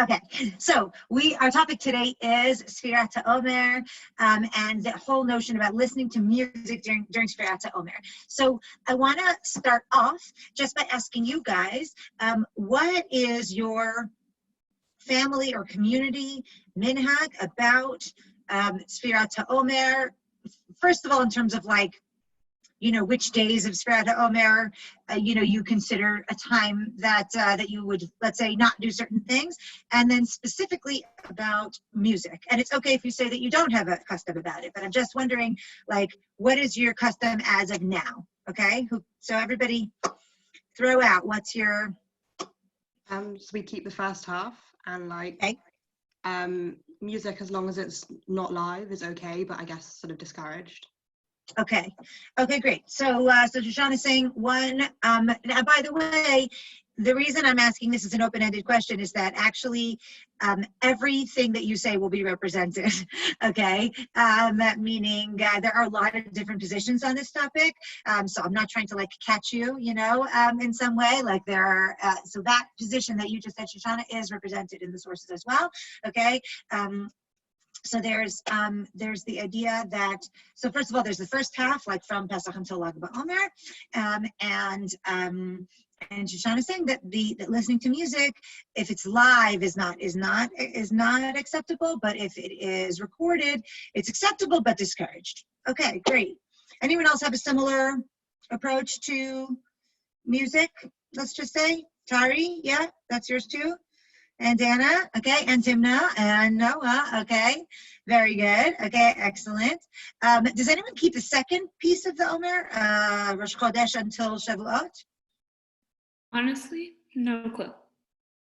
Okay, so our topic today is Sfirat HaOmer, and the whole notion about listening to music during Sfirat HaOmer. So I want to start off just by asking you guys, what is your family or community minhag about Sfirat HaOmer? First of all, in terms of which days of Sfirat HaOmer, you consider a time that you would, let's say, not do certain things, and then specifically about music. And it's okay if you say that you don't have a custom about it, but I'm just wondering, what is your custom as of now? Okay, so everybody, throw out what's your. So we keep the first half, and Okay. Music, as long as it's not live, is okay, but I guess sort of discouraged. Okay, great. So Shoshana is saying one. Now, by the way, the reason I'm asking this is an open-ended question is that actually everything that you say will be represented. Okay, meaning there are a lot of different positions on this topic. So I'm not trying to catch you, in some way. There are so that position that you just said, Shoshana, is represented in the sources as well. Okay. So there's the idea that, so first of all, there's the first half, from Pesach until Lag BaOmer, and Shoshana is saying that that listening to music, if it's live, is not acceptable, but if it is recorded, it's acceptable but discouraged. Okay, great. Anyone else have a similar approach to music? Let's just say Tari, yeah, that's yours too. And Anna, okay, and Timna, and Noah, okay, very good, okay, excellent. Does anyone keep the second piece of the Omer, Rosh Chodesh until Shavuot? Honestly, no clue.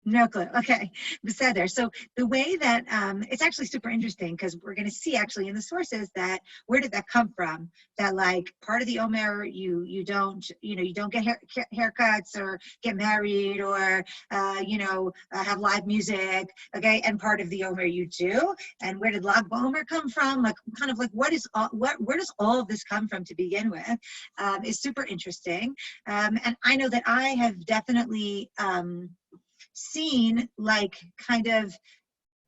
No clue. Okay, beseder. So the way that it's actually super interesting because we're going to see actually in the sources that where did that come from? That part of the Omer you don't get haircuts or get married or have live music. Okay, and part of the Omer you do. And where did Lag BaOmer come from? Where does all of this come from to begin with? Is super interesting. And I know that I have definitely seen kind of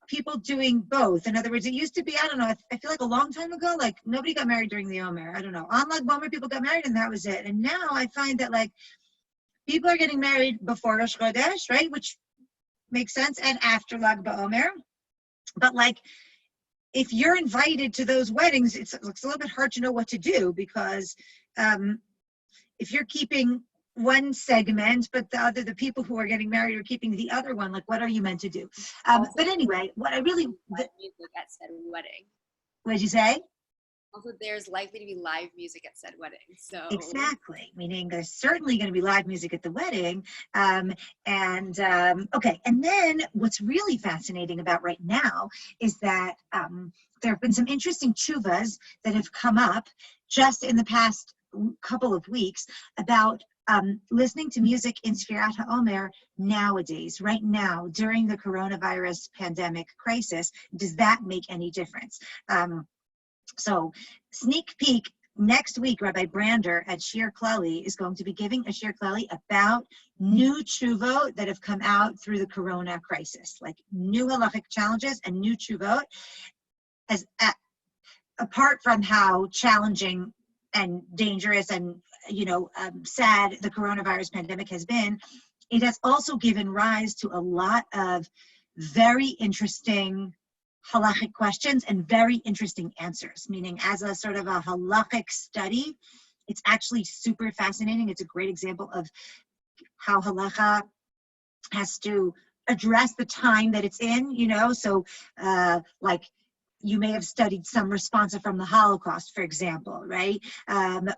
people doing both. In other words, it used to be, I don't know, I feel like a long time ago, nobody got married during the Omer. I don't know. On Lag BaOmer, people got married and that was it. And now I find that people are getting married before Rosh Chodesh, right? Which makes sense. And after Lag BaOmer. But if you're invited to those weddings, it's a little bit hard to know what to do because if you're keeping one segment, but the people who are getting married are keeping the other one. What are you meant to do? But anyway, what I really live music at said wedding. What did you say? Also, there's likely to be live music at said wedding. So exactly, meaning there's certainly going to be live music at the wedding. Okay, and then what's really fascinating about right now is that there have been some interesting tshuvas that have come up just in the past couple of weeks about listening to music in Sfirat HaOmer nowadays, right now, during the coronavirus pandemic crisis. Does that make any difference? So sneak peek, next week, Rabbi Brander at Shir Klali is going to be giving a Shir Klali about new tshuvot that have come out through the corona crisis, new halachic challenges and new tshuvot, apart from how challenging and dangerous and sad the coronavirus pandemic has been. It has also given rise to a lot of very interesting halachic questions and very interesting answers, meaning as a sort of a halachic study, it's actually super fascinating. It's a great example of how halacha has to address the time that it's in, so you may have studied some responsa from the Holocaust, for example, right?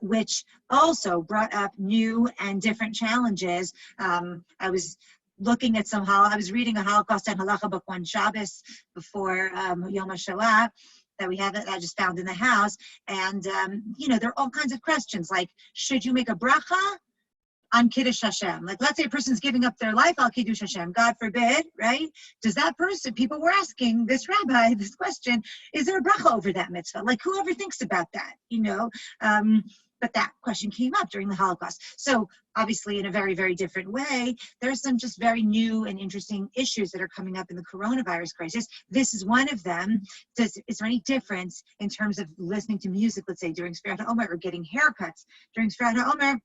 Which also brought up new and different challenges. I was looking at I was reading a Holocaust and Halacha book one Shabbos before Yom HaShoah that I just found in the house. And, there are all kinds of questions should you make a bracha on Kiddush Hashem? Let's say a person's giving up their life al Kiddush Hashem, God forbid, right? Does that person, people were asking this rabbi this question, is there a bracha over that mitzvah? Whoever thinks about that, but that question came up during the Holocaust. So obviously in a very, very different way, there's some just very new and interesting issues that are coming up in the coronavirus crisis. This is one of them. Is there any difference in terms of listening to music, let's say during Sfirat HaOmer, or getting haircuts during Sfirat HaOmer,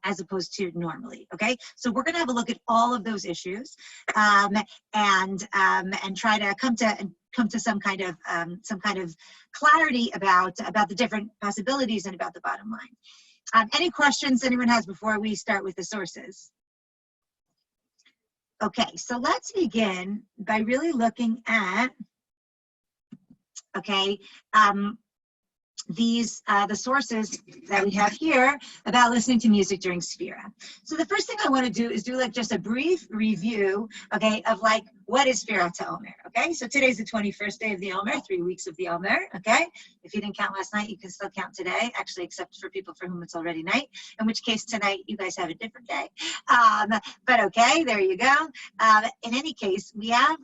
as opposed to normally? Okay, so we're going to have a look at all of those issues, and try to come to some kind of clarity about the different possibilities and about the bottom line. Any questions anyone has before we start with the sources? Okay, so let's begin by really looking at, okay, the sources that we have here about listening to music during Sfira. So the first thing I want to do is do like just a brief review, okay, of like what is Sfira to Omer. Okay, so today's the 21st day of the Omer, 3 weeks of the Omer. Okay, if you didn't count last night, you can still count today, actually, except for people for whom it's already night, in which case tonight you guys have a different day. But okay, there you go. In any case, we have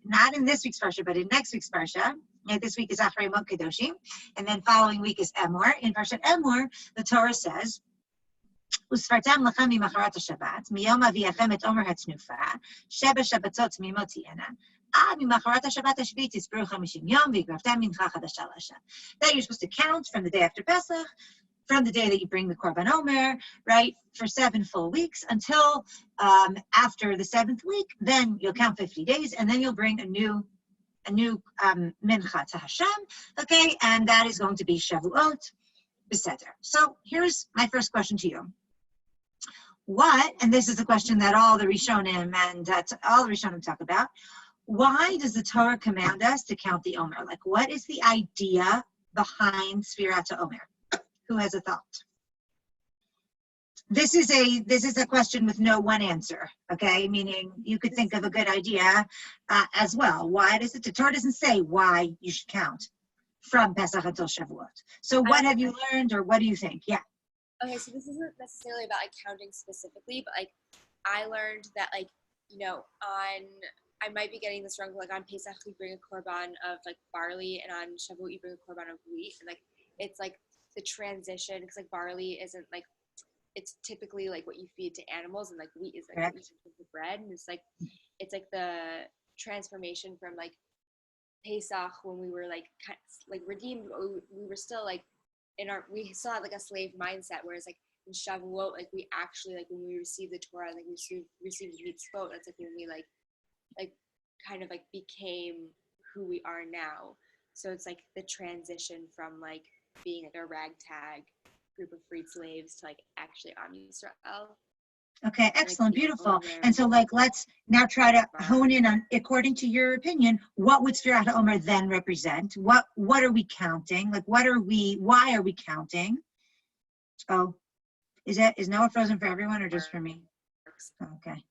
not in this week's parsha, but in next week's parsha. This week is Achrei Mot Kedoshim, and then following week is Emor. In Parshat Emor, the Torah says, "Usfartam lachem mimacharat haShabbat, miyom aviachem et Omer hatznufa, sheba Shabbatot mimot tiena, ad mimacharat haShabbat hashvit tisperu 50 yom v'yikraftem mincha chadasha l'Hashem." That you're supposed to count from the day after Pesach, from the day that you bring the Korban Omer, right, for 7 full weeks until after the 7th week. Then you'll count 50 days, and then you'll bring a new mincha to Hashem, okay, and that is going to be Shavuot, Beseder. So here's my first question to you. What, and this is a question that all the Rishonim talk about, why does the Torah command us to count the Omer? Like, what is the idea behind Sfirat Omer? Who has a thought? This is a question with no one answer, okay? Meaning you could think of a good idea as well. Why does the Torah doesn't say why you should count from Pesach until Shavuot? So what have you learned, or what do you think? Yeah. Okay, so this isn't necessarily about like counting specifically, but like I learned that like, you know, I might be getting this wrong, but like on Pesach we bring a korban of like barley, and on Shavuot you bring a korban of wheat, and like it's like the transition, because like barley isn't like, it's typically like what you feed to animals, and like wheat is like what you feed to bread, and it's like the transformation from like Pesach when we were like kind of, like redeemed, we were still like we still had like a slave mindset, whereas like in Shavuot, like we actually, like when we received the Torah, like we received mitzvot, that's like when we like kind of like became who we are now. So it's like the transition from like being like a ragtag group of freed slaves to like actually Am Yisrael. Okay, excellent, beautiful. And so like let's now try to hone in on, according to your opinion, what would Sfirat Omer then represent? What are we counting? Like why are we counting? Oh, is Noah frozen for everyone or just for me? Okay.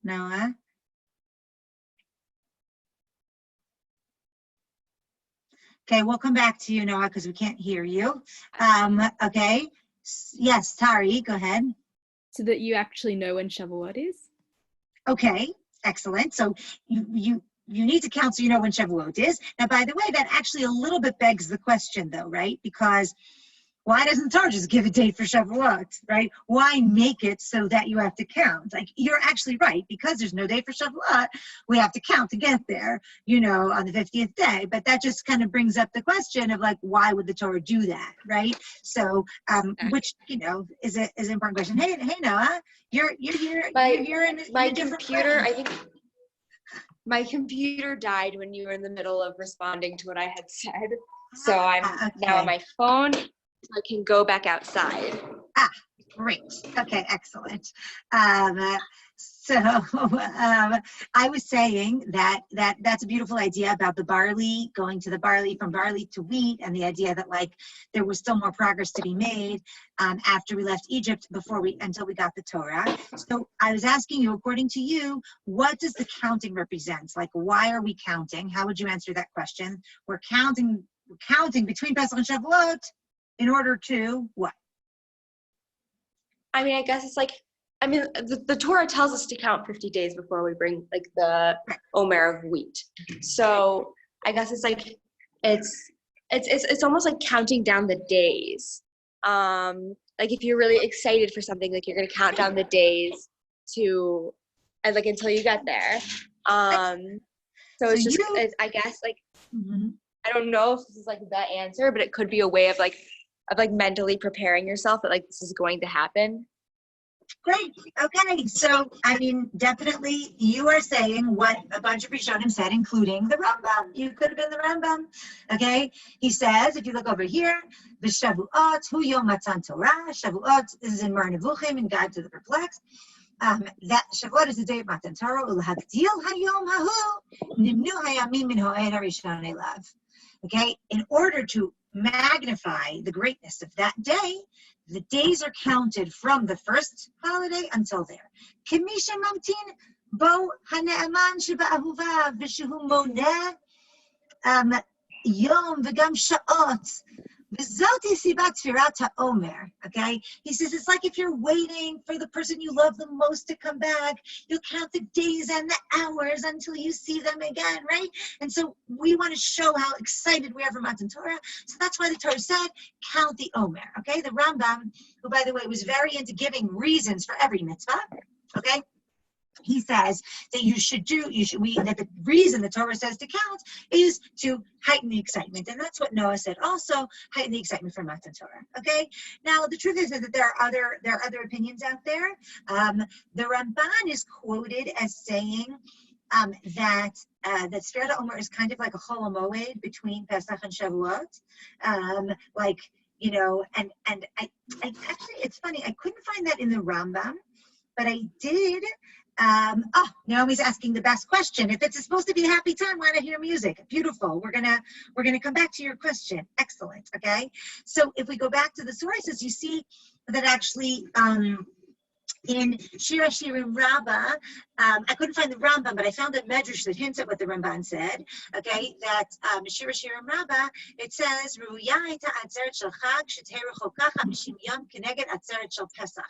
Noah? Okay, we'll come back to you, Noah, because we can't hear you. Okay. Yes, Tari, go ahead. So that you actually know when Shavuot is? Okay, excellent. So you need to count so you know when Shavuot is. Now, by the way, that actually a little bit begs the question, though, right? Because why doesn't Torah just give a date for Shavuot, right? Why make it so that you have to count? Like, you're actually right, because there's no date for Shavuot, we have to count to get there, you know, on the 50th day. But that just kind of brings up the question of like, why would the Torah do that, right? So, which, you know, is an important question. Hey, Noah, you're here in my a different computer, way. I think my computer died when you were in the middle of responding to what I had said. So I'm now on my phone. I can go back outside. Great. Okay, excellent. So I was saying that's a beautiful idea about the barley, going to the barley, from barley to wheat, and the idea that like there was still more progress to be made after we left Egypt until we got the Torah. So I was asking you, according to you, what does the counting represent? Like, why are we counting? How would you answer that question? We're counting between Pesach and Shavuot in order to what? I mean, I guess it's like, I mean, the Torah tells us to count 50 days before we bring like the Omer of wheat. So I guess it's like it's almost like counting down the days. Like if you're really excited for something, like you're gonna count down the days to, and like until you get there. So it's just, I guess, like, I don't know if this is like the answer, but it could be a way of like mentally preparing yourself that like this is going to happen. Great. Okay. So, I mean, definitely you are saying what a bunch of Rishonim said, including the Rambam. You could have been the Rambam. Okay. He says, if you look over here, V'Shavuot hu yom matan Torah. Shavuot is in Mar Nevuchim, in Guide to the Perplexed. That Shavuot is the day of Matan Torah. Ulhagdil hayom hahu nimnu hayamim min ho'ed harishon elav. Okay. In order to magnify the greatness of that day, the days are counted from the first holiday until there. Kimisha mamtin bo hane'aman sheba'ahuvav v'shehu moneh yom v'gam sha'ot v'zoti sibat tfirat ha'omer. Okay? He says it's like if you're waiting for the person you love the most to come back, you'll count the days and the hours until you see them again, right? And so we want to show how excited we are for Matan Torah. So that's why the Torah said, count the Omer. Okay? The Rambam, who by the way was very into giving reasons for every mitzvah, okay? He says that that the reason the Torah says to count is to heighten the excitement. And that's what Noah said also, heighten the excitement for Matan Torah. Okay? Now, the truth is that there are other opinions out there. The Ramban is quoted as saying that Sfirat HaOmer is kind of like a Chol HaMoed between Pesach and Shavuot. Like, you know, and I actually, it's funny, I couldn't find that in the Rambam, but I did. Naomi's asking the best question. If it's supposed to be a happy time, why not hear music? Beautiful. We're gonna come back to your question. Excellent. Okay. So if we go back to the sources, you see that actually in Shir Hashirim Rabbah, I couldn't find the Rambam, but I found a medrash that hints at what the Ramban said. Okay, that Shir Hashirim Rabbah, it says Ruya ha'ita atzeret shel Chag shetei rechoka 50 yom keneged atzeret shel Pesach.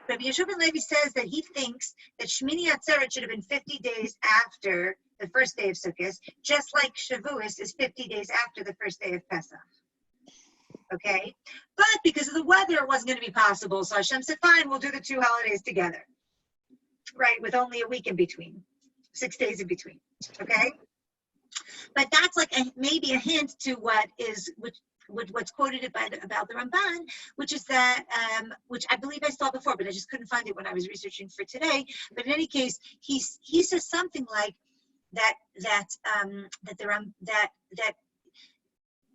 Rabbi Yeshua ben Levi says that he thinks that Shmini Atzeret should have been 50 days after the first day of Sukkot, just like Shavuos is 50 days after the first day of Pesach. Okay? But because of the weather, it wasn't going to be possible. So Hashem said, fine, we'll do the two holidays together. Right? With only a week in between. 6 days in between. Okay? But that's like maybe a hint to what's quoted about the Ramban, which is that, which I believe I saw before, but I just couldn't find it when I was researching for today. But in any case, he says something like that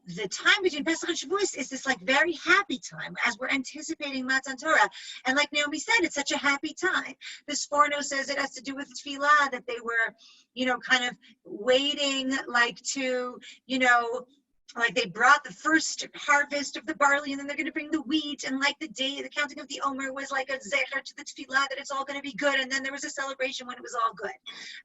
the time between Pesach and Shavuos is this like very happy time as we're anticipating Matan Torah. And like Naomi said, it's such a happy time. This Forno says it has to do with tefillah, that they were, you know, kind of waiting like to, you know, like they brought the first harvest of the barley and then they're going to bring the wheat, and like the counting of the Omer was like a zecher to the tefillah that it's all going to be good, and then there was a celebration when it was all good.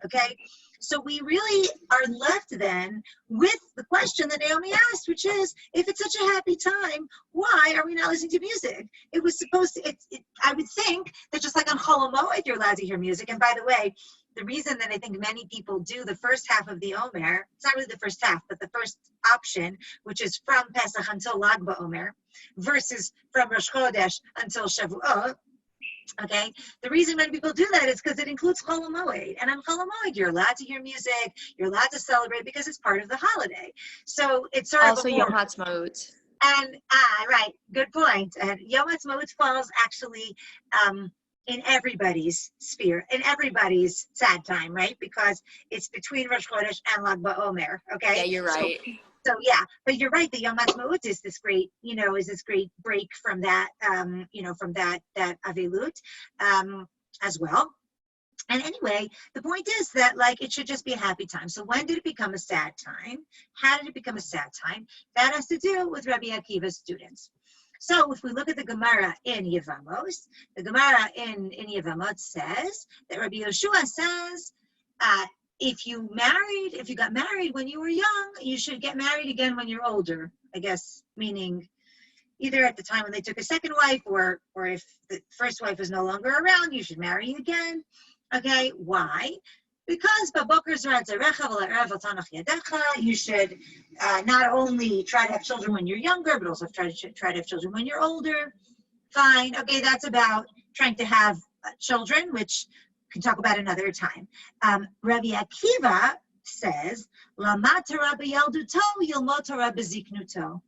Okay, so we really are left then with the question that Naomi asked, which is, if it's such a happy time, why are we not listening to music? It was supposed to, I would think that just like on Chol HaMoed you're allowed to hear music. And by the way, the reason that I think many people do the first half of the Omer, it's not really the first half, but the first option, which is from Pesach until Lag BaOmer, versus from Rosh Chodesh until Shavuot, okay? The reason many people do that is because it includes Chol HaMoed. And on Chol HaMoed, you're allowed to hear music, you're allowed to celebrate because it's part of the holiday. So it's sort also of Yom HaTzmaut. And, right, good point. And Yom HaTzmaut falls actually in everybody's sphere, in everybody's sad time, right? Because it's between Rosh Chodesh and Lag BaOmer, okay? Yeah, you're right. So yeah, but you're right. The Yom HaTzmaut is this great, you know, break from that, you know, from that Avelut as well. And anyway, the point is that like it should just be a happy time. So when did it become a sad time? How did it become a sad time? That has to do with Rabbi Akiva's students. So if we look at the Gemara in Yevamos, the Gemara in Yevamot says that Rabbi Yeshua says, if you got married when you were young, you should get married again when you're older. I guess meaning either at the time when they took a second wife, or if the first wife is no longer around, you should marry again. Okay, why? Because you should not only try to have children when you're younger, but also try to have children when you're older. Fine. Okay, that's about trying to have children, which we can talk about another time. Rabbi Akiva says, "Lamat Torah b'yalduto, yilmod Torah b'ziknuto.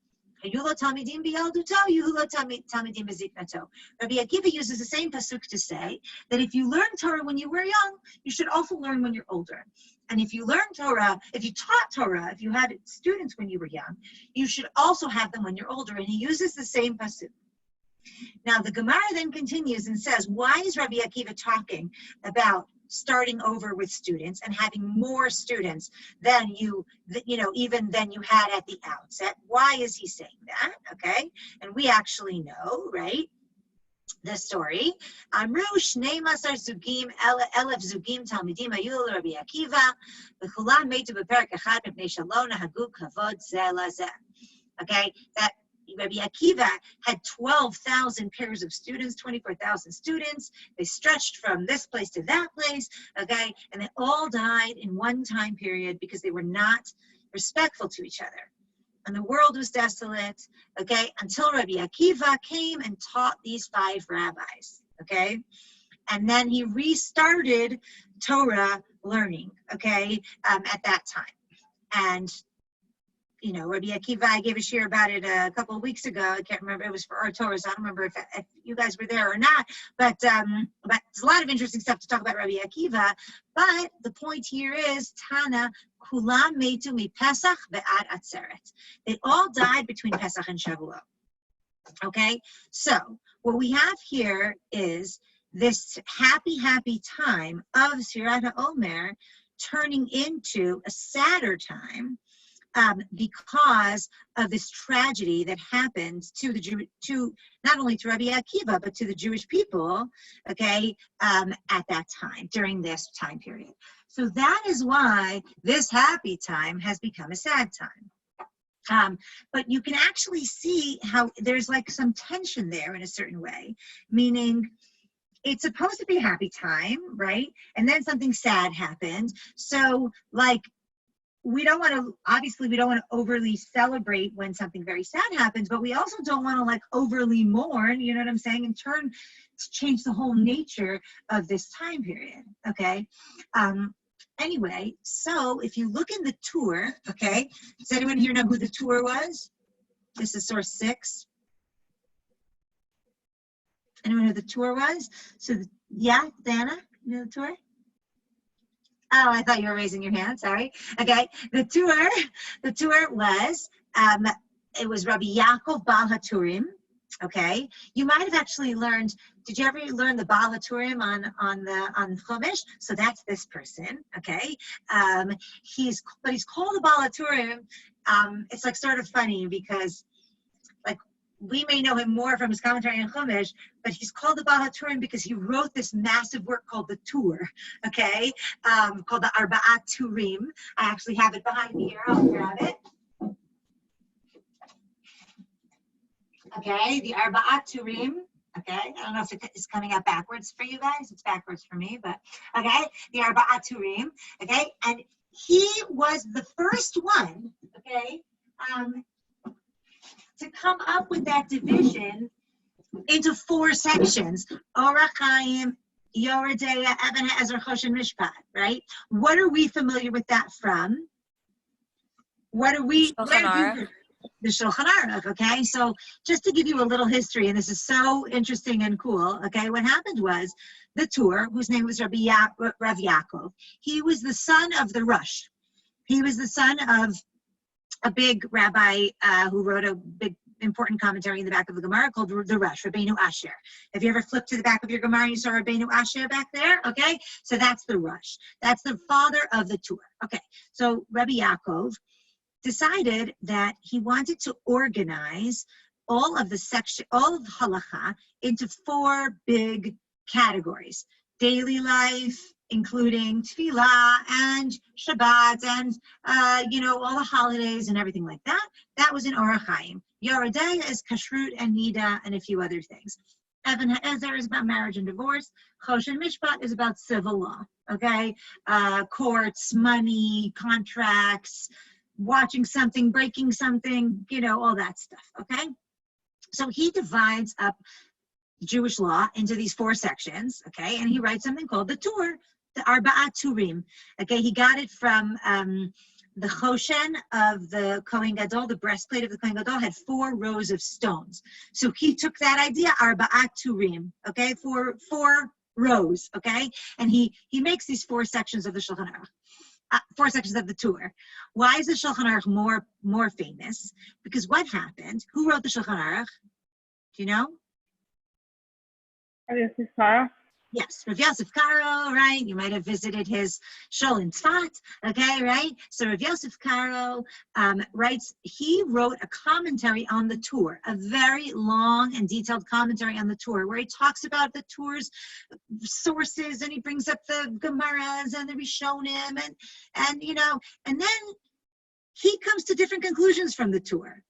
Hayulo talmidim b'yalduto, yuhulo talmidim b'ziknuto." Rabbi Akiva uses the same pasuk to say that if you learn Torah when you were young, you should also learn when you're older. And if you learn Torah, if you taught Torah, if you had students when you were young, you should also have them when you're older. And he uses the same pasuk. Now, the Gemara then continues and says, why is Rabbi Akiva talking about starting over with students and having more students than even than you had at the outset? Why is he saying that? Okay, and we actually know, right? The story. Amru shnei masar zugim elef zugim talmidim hayu Rabbi Akiva v'chulam metu b'perek echad mipnei shalom nahagu kavod zeh lazeh. Okay, that Rabbi Akiva had 12,000 pairs of students, 24,000 students. They stretched from this place to that place, okay? And they all died in one time period because they were not respectful to each other. And the world was desolate, okay? Until Rabbi Akiva came and taught these 5 rabbis, okay? And then he restarted Torah learning, okay, at that time. And Rabbi Akiva, I gave a share about it a couple of weeks ago. I can't remember. It was for our Torah, so I don't remember if you guys were there or not. But there's a lot of interesting stuff to talk about Rabbi Akiva. But the point here is, Tana, kulam metu mi Pesach ve'ad atzeret. They all died between Pesach and Shavuot. Okay? So what we have here is this happy, happy time of Sfirat HaOmer turning into a sadder time, because of this tragedy that happened to not only to Rabbi Akiva, but to the Jewish people, okay, at that time, during this time period. So that is why this happy time has become a sad time. But you can actually see how there's like some tension there in a certain way, meaning it's supposed to be a happy time, right? And then something sad happened. So like, we don't want to overly celebrate when something very sad happens, but we also don't want to like overly mourn, you know what I'm saying, and change the whole nature of this time period, okay? Anyway, so if you look in the tour, okay, does anyone here know who the tour was? This is source 6. Anyone know who the tour was? So, yeah, Dana, you know the tour? Oh, I thought you were raising your hand. Sorry. Okay. The tour was, it was Rabbi Yaakov Baal HaTurim. Okay. You might have actually learned, did you ever learn the Baal HaTurim on Chumash? So that's this person. Okay. He's called the Baal HaTurim. It's like sort of funny because like, we may know him more from his commentary on Chumash, but he's called the Baal HaTurim because he wrote this massive work called the Tur, okay, called the Arba'at Turim. I actually have it behind me here. I'll grab it. Okay, the Arba'at Turim. Okay, I don't know if it's coming out backwards for you guys. It's backwards for me, but okay, the Arba'at Turim. Okay, and he was the first one, okay, to come up with that division into 4 sections: Orach Chaim, Yoreh De'ah, Even HaEzer, Choshen, Mishpat, right? What are we familiar with that from? The Shulchan Aruch, okay? So just to give you a little history, and this is so interesting and cool, okay? What happened was the Tur, whose name was Rav Yaakov, he was the son of the Rosh. He was the son of a big rabbi who wrote a big important commentary in the back of the Gemara called the Rosh, Rabbeinu Asher. Have you ever flipped to the back of your Gemara and you saw Rabbeinu Asher back there? Okay, so that's the Rosh. That's the father of the Tur. Okay, so Rabbi Yaakov decided that he wanted to organize all of Halacha into 4 big categories: daily life, including Tefillah and Shabbat and, all the holidays and everything like that. That was in Orach Chaim. Yoreh De'ah is Kashrut and Nida and a few other things. Evan Ha'ezer is about marriage and divorce. Choshen Mishpat is about civil law, okay? Courts, money, contracts, watching something, breaking something, all that stuff, okay? So he divides up Jewish law into these 4 sections, okay? And he writes something called the Tur, the Arba'at Turim, okay? He got it from the Choshen of the Kohen Gadol, the breastplate of the Kohen Gadol had 4 rows of stones. So he took that idea, Arba'at Turim, okay? 4 rows, okay? And he makes these 4 sections of the Shulchan Aruch. 4 sections of the Tur. Why is the Shulchan Aruch more famous? Because what happened? Who wrote the Shulchan Aruch? Do you know? Yes, Rav Yosef Karo, right? You might have visited his shul in Tzfat, okay, right? So Rav Yosef Karo writes, he wrote a commentary on the Tur, a very long and detailed commentary on the Tur, where he talks about the Tur's sources, and he brings up the Gemaras and the Rishonim, and then he comes to different conclusions from the Tur.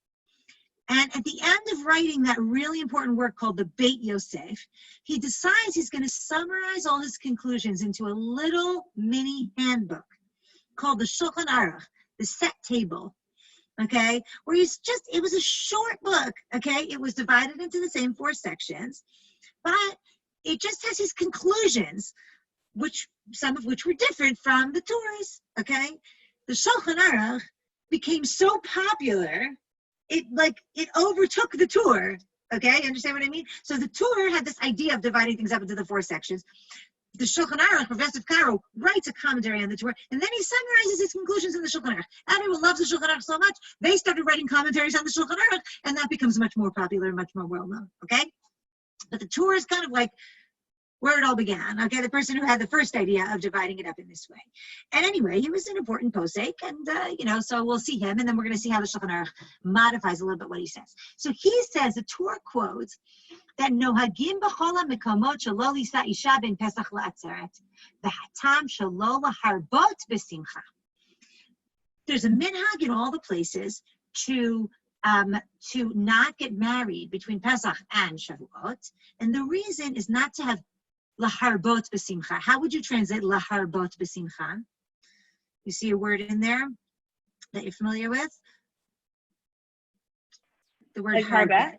And at the end of writing that really important work called the Beit Yosef, he decides he's going to summarize all his conclusions into a little mini handbook called the Shulchan Aruch, the set table, okay? Where it was a short book, okay? It was divided into the same 4 sections, but it just has his conclusions, some of which were different from the Torahs, okay? The Shulchan Aruch became so popular, it overtook the Tur, okay? You understand what I mean? So the Tur had this idea of dividing things up into the 4 sections. The Shulchan Aruch, Rav Yosef Karo, writes a commentary on the Tur, and then he summarizes his conclusions in the Shulchan Aruch. Everyone loves the Shulchan Aruch so much, they started writing commentaries on the Shulchan Aruch, and that becomes much more popular and much more well-known, okay? But the Tur is kind of like where it all began, okay? The person who had the first idea of dividing it up in this way. And anyway, he was an important posek, and, so we'll see him, and then we're going to see how the Shulchan Aruch modifies a little bit what he says. So he says, the Torah quotes, that nohagim b'chol ha'mekamot shelo lisa isha ben Pesach la'atzeret, v'hatam shelo laharbot b'simcha. There's a minhag in all the places to not get married between Pesach and Shavuot, and the reason is not to have laharbot b'simcha. How would you translate laharbot b'simcha? You see a word in there that you're familiar with? The word harbe.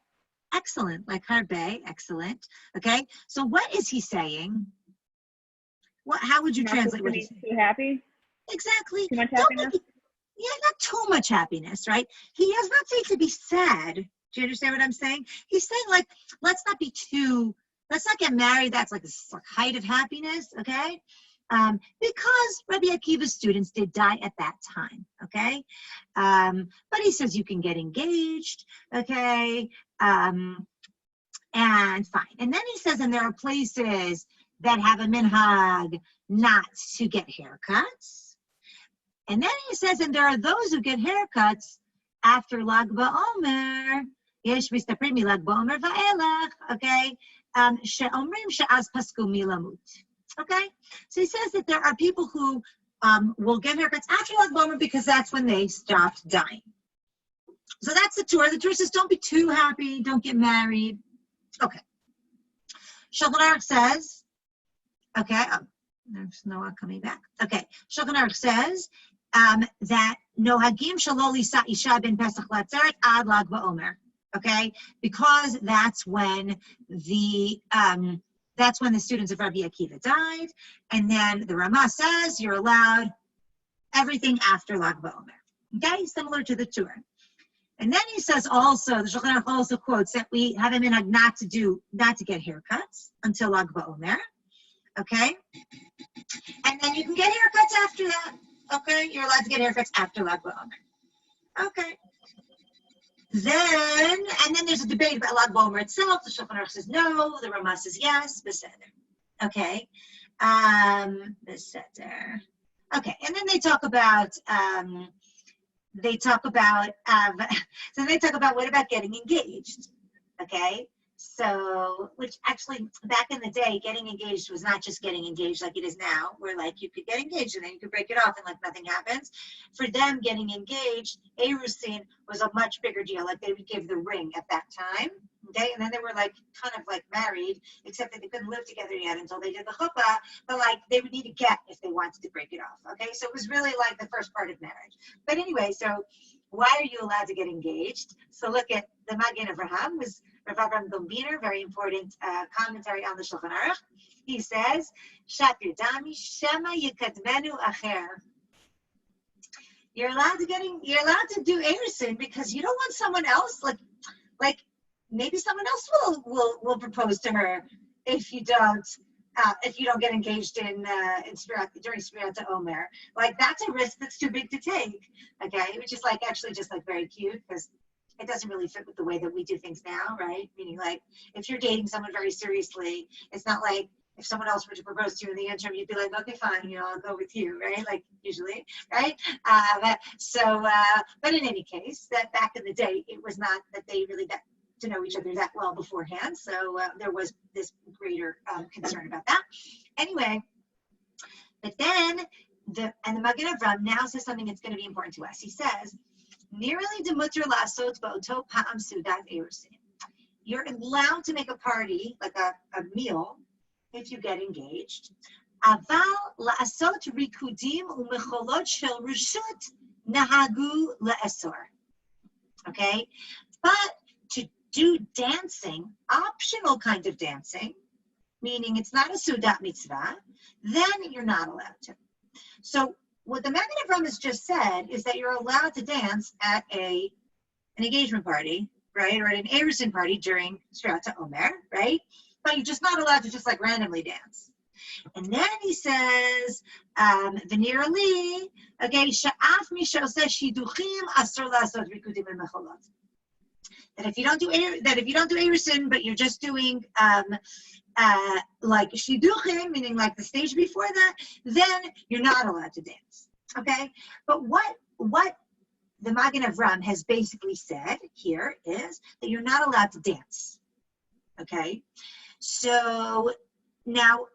Excellent, like harbe, excellent. Okay, so what is he saying? How would you translate what he's saying? Too happy? Exactly. Too much happiness? Not too much happiness, right? He does not say to be sad. Do you understand what I'm saying? He's saying, let's not get married. That's like the height of happiness, okay? Because Rabbi Akiva's students did die at that time, okay? But he says you can get engaged, okay? And fine. And then he says, and there are places that have a minhag not to get haircuts. And then he says, and there are those who get haircuts after Lag BaOmer. Yesh mistaprim miLag BaOmer va'elach, okay? She'omrim she'az pasku milamut. Okay? So he says that there are people who will get haircuts after Lag BaOmer because that's when they stopped dying. So that's the Torah. The Torah says, don't be too happy, don't get married. Okay. Shulchan Aruch says, okay, there's Noah coming back. Okay, Shulchan Aruch says that nohagim shelo lisa isha ben Pesach la'atzeret ad Lag BaOmer. Okay, because that's when the students of Rabbi Akiva died, and then the Ramah says you're allowed everything after Lag BaOmer. Okay, similar to the Torah. And then he says also, the Shulchan Aruch also quotes that we have a minhag not to get haircuts until Lag BaOmer. Okay, and then you can get haircuts after that. Okay, you're allowed to get haircuts after Lag BaOmer. Okay. Then there's a debate about Lag BaOmer itself. The Shulchan Aruch says no. The Ramah says yes. Beseder. Okay. Beseder. Okay. And then they talk about what about getting engaged? Okay. So, which actually back in the day, getting engaged was not just getting engaged like it is now, where like you could get engaged and then you could break it off and like nothing happens. For them, getting engaged, Erusin was a much bigger deal. Like they would give the ring at that time. Okay, and then they were like kind of like married, except that they couldn't live together yet until they did the chuppah. But like they would need a get if they wanted to break it off. Okay, so it was really like the first part of marriage. But anyway, so why are you allowed to get engaged? So look at the Magen Avraham, was Rav Avraham Gombiner, very important commentary on the Shulchan Aruch. He says, Shapir Dami Shema Yikadmenu Acher. You're allowed to do Erusin because you don't want someone else like maybe someone else will propose to her if you don't get engaged in during Spirat Omer. Like that's a risk that's too big to take. Okay, which is like actually just like very cute because it doesn't really fit with the way that we do things now, right? Meaning like if you're dating someone very seriously, it's not like if someone else were to propose to you in the interim, you'd be like, okay, fine, I'll go with you, right? Like usually, right? But in any case, that back in the day, it was not that they really got to know each other that well beforehand. So there was this greater concern about that. Anyway, but then the Magen Avraham now says something that's going to be important to us. He says, "Nirali demuter lasot ba'oto pa'am sudat erusin." You're allowed to make a party, like a meal, if you get engaged. Aval la'asot rikudim u'mecholot shel reshut nahagu la'asor. Okay, but to do dancing, optional kind of dancing, meaning it's not a sudat mitzvah, then you're not allowed to. So what the Magen Avraham has just said is that you're allowed to dance at an engagement party, right, or at an Erusin party during Spirat Omer, right? But you're just not allowed to just like randomly dance. And then he says, V'nir li, okay, sha'af mi sha'oseh shiduchim asur la'asot rikudim u'mecholot. That if you don't do Erusin, but you're just doing like shiduchim, meaning like the stage before that, then you're not allowed to dance. Okay, but what the Magen Avraham has basically said here is that you're not allowed to dance. Okay, so now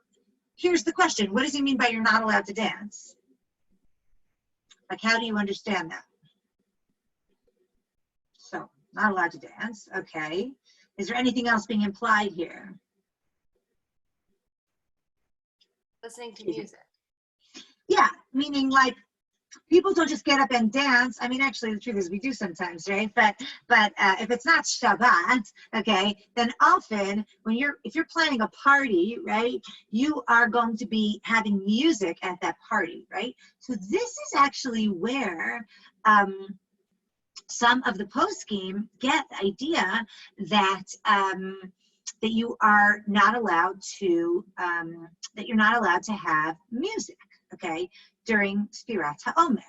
here's the question: what does he mean by you're not allowed to dance? Like, how do you understand that? So, not allowed to dance. Okay. Is there anything else being implied here? Listening to music. Yeah, meaning like people don't just get up and dance. I mean, actually, the truth is we do sometimes, right? But if it's not Shabbat, okay, then often if you're planning a party, right, you are going to be having music at that party, right? So this is actually where some of the poskim get the idea that that you are not allowed to have music, okay, during Spirat HaOmer.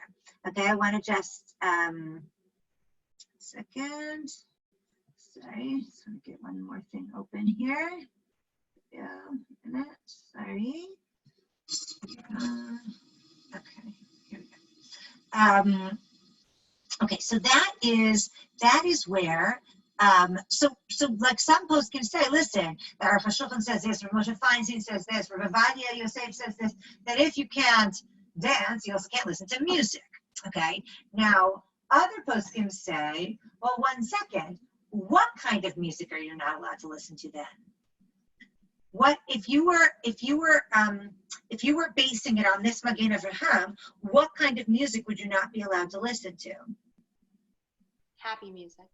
Okay, I want to just second. Sorry, just want to get one more thing open here. Yeah, a minute. Sorry. Okay, here we go. Okay, so that is where so like some posts can say, listen, that Rav Shulchan says this, Rav Moshe Feinstein says this, Rav Avadia Yosef says this, that if you can't dance, you also can't listen to music. Okay, now other posts can say, well, 1 second, what kind of music are you not allowed to listen to then? What if you were basing it on this Magen Avraham, what kind of music would you not be allowed to listen to? Happy music.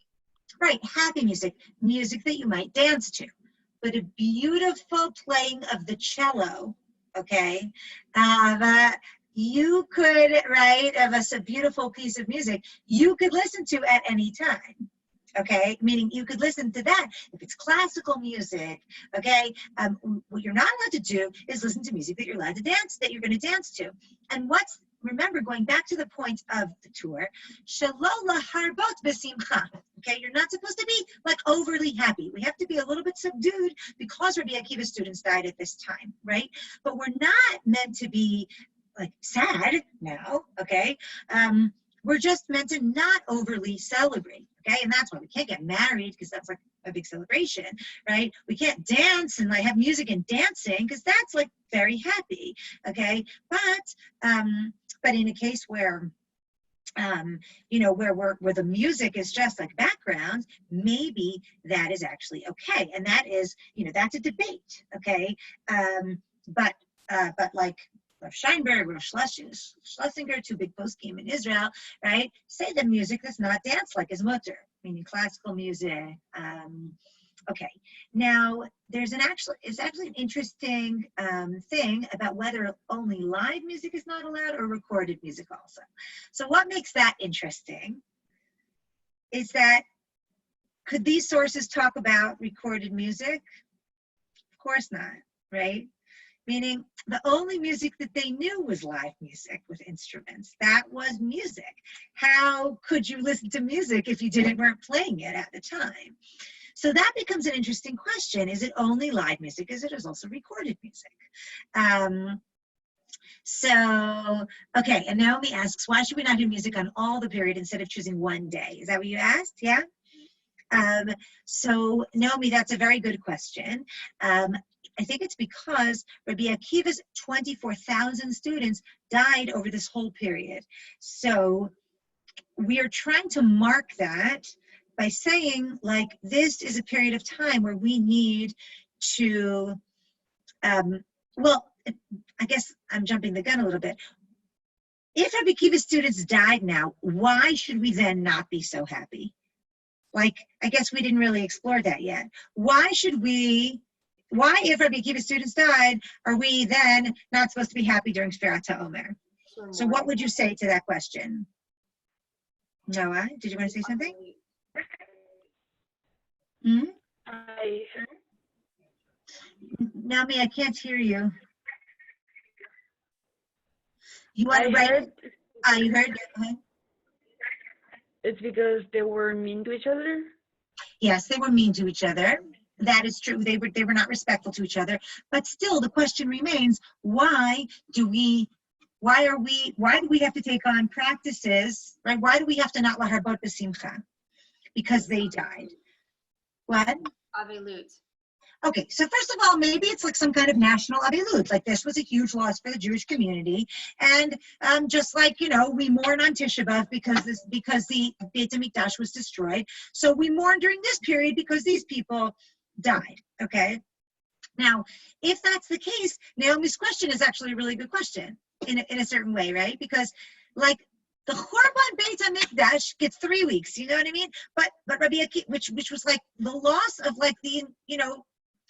Right, happy music that you might dance to. But a beautiful playing of the cello, okay, you could, right, of a beautiful piece of music, you could listen to at any time. Okay, meaning you could listen to that if it's classical music. Okay, what you're not allowed to do is listen to music that you're allowed to dance, that you're going to dance to. And remember, going back to the point of the tour, shalola harbot besimcha. Okay, you're not supposed to be like overly happy. We have to be a little bit subdued because Rabbi Akiva's students died at this time, right? But we're not meant to be like sad now. Okay, we're just meant to not overly celebrate. Okay, and that's why we can't get married, because that's like a big celebration, right? We can't dance and like have music and dancing because that's like very happy. Okay, but in a case where where the music is just like background, maybe that is actually okay. And that is, that's a debate, okay? But like Rav Scheinberg, Rav Schlesinger, two big poskim in Israel, right, say the music that's not dance like is mutter, meaning classical music. Okay, now it's actually an interesting thing about whether only live music is not allowed or recorded music also. So what makes that interesting is that could these sources talk about recorded music? Of course not, right? Meaning the only music that they knew was live music with instruments. That was music. How could you listen to music if you weren't playing it at the time? So that becomes an interesting question. Is it only live music? Is it also recorded music? Okay, and Naomi asks, why should we not do music on all the period instead of choosing one day? Is that what you asked? Yeah? So Naomi, that's a very good question. I think it's because Rabbi Akiva's 24,000 students died over this whole period. So we are trying to mark that by saying, like, this is a period of time where we need to, I guess I'm jumping the gun a little bit. If Rabbi Akiva's students died now, why should we then not be so happy? Like, I guess we didn't really explore that yet. Why, if Rabbi Akiva's students died, are we then not supposed to be happy during Sfirat HaOmer? So what would you say to that question? Noah, did you want to say something? Naomi, I can't hear you. You want to write? You heard? Go ahead. It's because they were mean to each other? Yes, they were mean to each other. That is true. They were not respectful to each other. But still, the question remains: why do we have to take on practices? Right? Why do we have to not laharbot b'simcha? Because they died. What? Avelut. Okay, so first of all, maybe it's like some kind of national avilut, like this was a huge loss for the Jewish community, and just like, we mourn on Tisha B'Av because the Beit HaMikdash was destroyed, so we mourn during this period because these people died, okay? Now, if that's the case, Naomi's question is actually a really good question in a certain way, right? Because, like, the Churban Beit HaMikdash gets 3 weeks, you know what I mean? But Rabbi Akiva, which was like the loss of like the,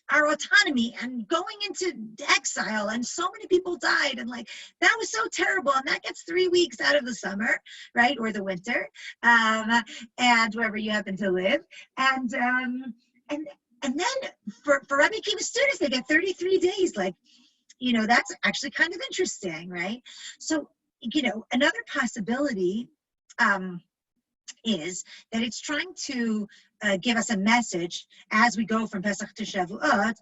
our autonomy and going into exile, and so many people died, and like that was so terrible, and that gets 3 weeks out of the summer, right, or the winter, and wherever you happen to live, and then for Rabbi Akiva's students, they get 33 days. Like, that's actually kind of interesting, right? So, another possibility is that it's trying to give us a message as we go from Pesach to Shavuot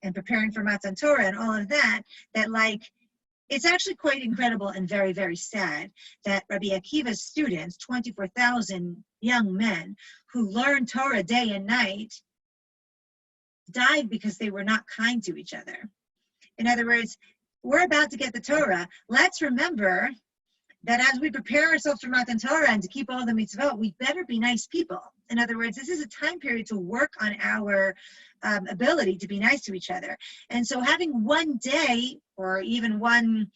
and preparing for Matan Torah and all of that, that like, it's actually quite incredible and very, very sad that Rabbi Akiva's students, 24,000 young men who learned Torah day and night, died because they were not kind to each other. In other words, we're about to get the Torah. Let's remember that as we prepare ourselves for Matan Torah and to keep all the mitzvot, we better be nice people. In other words, this is a time period to work on our ability to be nice to each other. And so having one day or even one,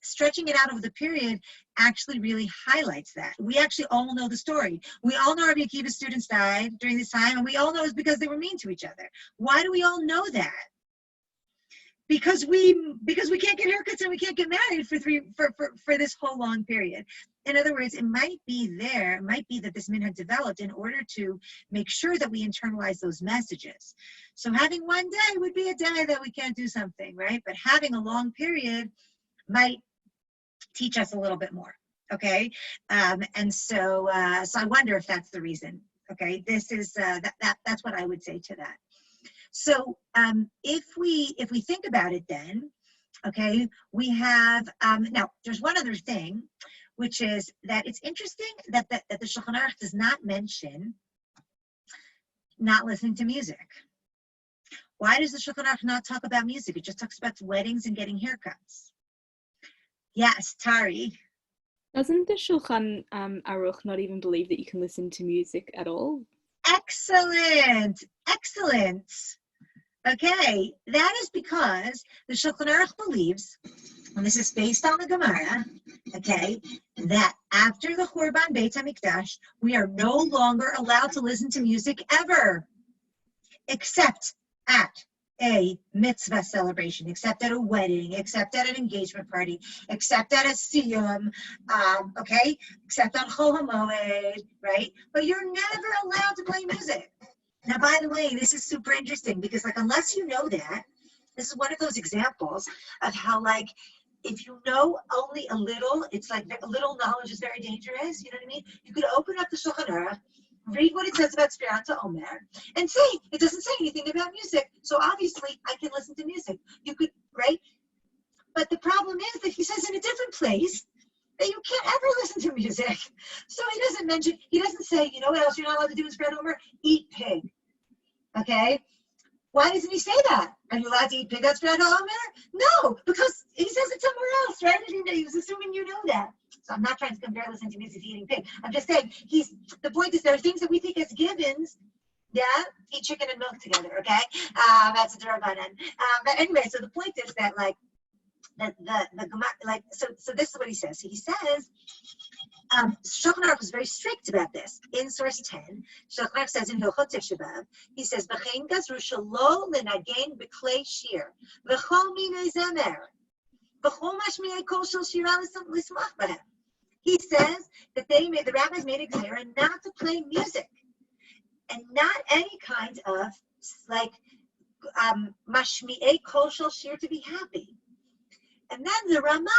stretching it out over the period actually really highlights that. We actually all know the story. We all know Rabbi Akiva's students died during this time, and we all know it's because they were mean to each other. Why do we all know that? Because we can't get haircuts and we can't get married for this whole long period. In other words, it might be that this minhag developed in order to make sure that we internalize those messages. So having one day would be a day that we can't do something, right? But having a long period might teach us a little bit more, okay? So I wonder if that's the reason, okay? This is that's what I would say to that. So if we think about it then, okay, we have, now there's one other thing, which is that it's interesting that the Shulchan Aruch does not mention not listening to music. Why does the Shulchan Aruch not talk about music? It just talks about weddings and getting haircuts. Yes, Tari. Doesn't the Shulchan Aruch not even believe that you can listen to music at all? Excellent. Excellent. Okay, that is because the Shulchan Aruch believes, and this is based on the Gemara, okay, that after the Churban Beit HaMikdash, we are no longer allowed to listen to music ever, except at a mitzvah celebration, except at a wedding, except at an engagement party, except at a siyum, okay, except on Chol HaMoed, right? But you're never allowed to play music. Now, by the way, this is super interesting because, like, unless you know that, this is one of those examples of how, like, if you know only a little, it's like a little knowledge is very dangerous. You know what I mean? You could open up the Shulchan Aruch, read what it says about Sfirat HaOmer, and say, it doesn't say anything about music, so obviously I can listen to music. You could, right? But the problem is that he says in a different place that you can't ever listen to music. So he doesn't say, you know what else you're not allowed to do in Sfirat HaOmer? Eat pig. Okay? Why doesn't he say that? Are you allowed to eat pig at Sfirat HaOmer? No, because he says it somewhere else, right? He was assuming you know that. So I'm not trying to compare listening to music to eating pig. I'm just saying the point is there are things that we think as givens. Yeah, eat chicken and milk together, okay? That's a Durabanan. But anyway, so the point is that like so this is what he says. He says Shulchan Aruch was very strict about this. In source 10, Shulchan Aruch says in Hilchot Tisha B'Av, he says V'chein gazru shelo lenagen b'klei shir v'chol minei zemer v'chol mashmiei kol shel shira l'smach b'hem. He says that the rabbis made a clear not to play music and not any kind of like mashmiei kol shel shir to be happy. And then the Rama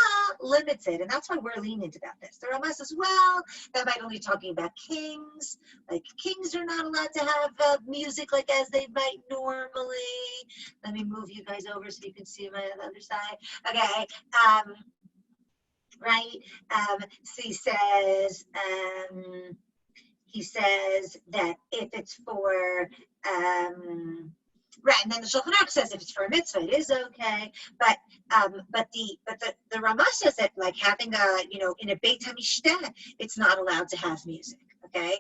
limits it, and that's why we're lenient about this. The Rama says, well, that might only be talking about kings. Like, kings are not allowed to have music like as they might normally. Let me move you guys over so you can see my other side. Okay. Right? So he says that if it's for right, and then the Shulchan Aruch says if it's for a mitzvah, it is okay. But the Ramah says that like having in a Beit HaMishteh, it's not allowed to have music. Okay,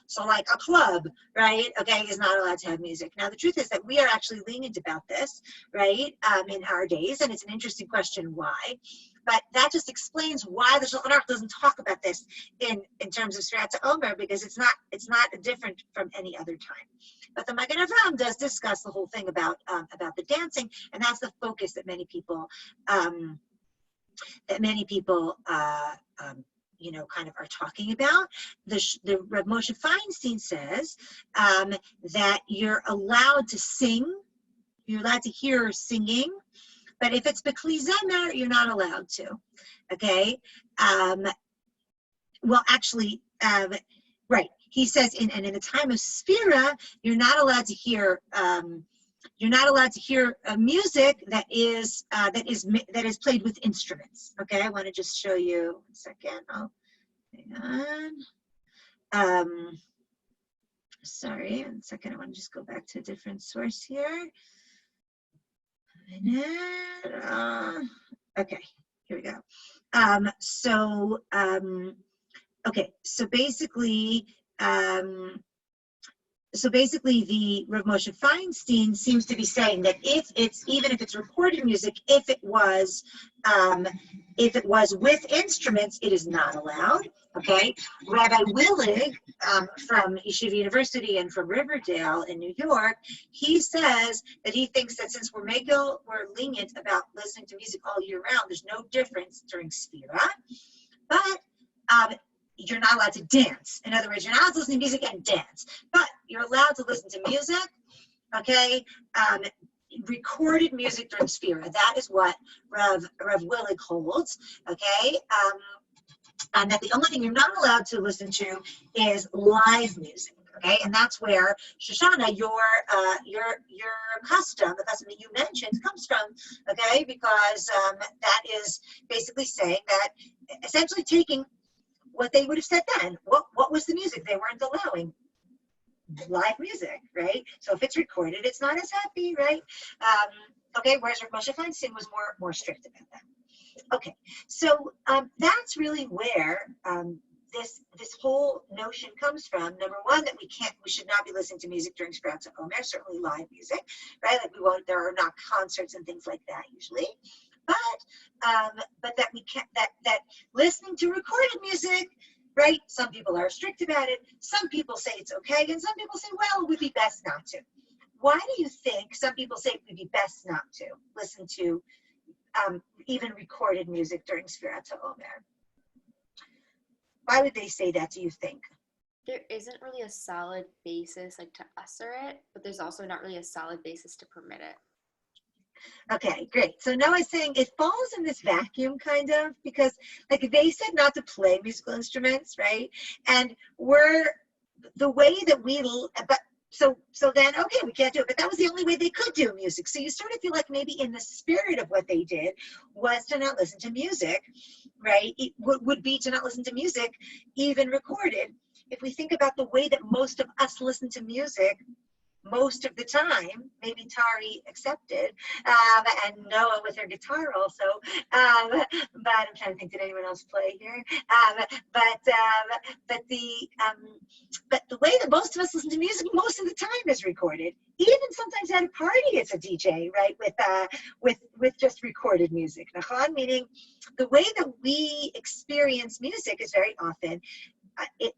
so like a club, right? Okay, is not allowed to have music. Now the truth is that we are actually lenient about this, right? In our days, and it's an interesting question why. But that just explains why the Shulchan Aruch doesn't talk about this in terms of Sfirat HaOmer, because it's not different from any other time. But the Magen Avraham does discuss the whole thing about the dancing, and that's the focus that many people kind of are talking about. The Rav Moshe Feinstein says that you're allowed to sing, you're allowed to hear singing, but if it's B'kli Zemer, you're not allowed to. Okay. Well, actually, right. He says, in the time of Sphira, you're not allowed to hear. You're not allowed to hear music that is played with instruments. Okay, I want to just show you 1 second. Oh, hang on. Sorry, 1 second. I want to just go back to a different source here. Okay, here we go. Okay, so basically, the Rav Moshe Feinstein seems to be saying that even if it's recorded music, if it was with instruments, it is not allowed. Okay, Rabbi Willig from Yeshiva University and from Riverdale in New York, he says that he thinks that since we're lenient about listening to music all year round, there's no difference during Sfira, but you're not allowed to dance. In other words, you're not allowed to listen to music and dance, but you're allowed to listen to music, okay, recorded music during Sfira. That is what Rav Willig holds, okay, and that the only thing you're not allowed to listen to is live music, okay, and that's where Shoshana, your custom, the custom that you mentioned, comes from, okay, because that is basically saying that essentially taking what they would have said then. What was the music? They weren't allowing live music, right? So if it's recorded, it's not as happy, right? Okay, whereas Rav Moshe Feinstein was more strict about that. Okay, so that's really where this whole notion comes from. Number one, that we should not be listening to music during Sprouts at Omer, certainly live music, right? Like there are not concerts and things like that usually. But that we can't, that listening to recorded music, right? Some people are strict about it. Some people say it's okay, and some people say, well, it would be best not to. Why do you think some people say it would be best not to listen to even recorded music during Sfirat HaOmer? Why would they say that, do you think? There isn't really a solid basis like to usher it, but there's also not really a solid basis to permit it. Okay, great. So Noah's saying it falls in this vacuum kind of, because like they said not to play musical instruments, right? And the way that but so then, okay, we can't do it, but that was the only way they could do music. So you sort of feel like maybe in the spirit of what they did was to not listen to music, right? It would be to not listen to music, even recorded. If we think about the way that most of us listen to music, most of the time, maybe Tari accepted, and Noah with her guitar also. But I'm trying to think, did anyone else play here? But the way that most of us listen to music most of the time is recorded. Even sometimes at a party, it's a DJ, right? With just recorded music. Meaning, the way that we experience music is very often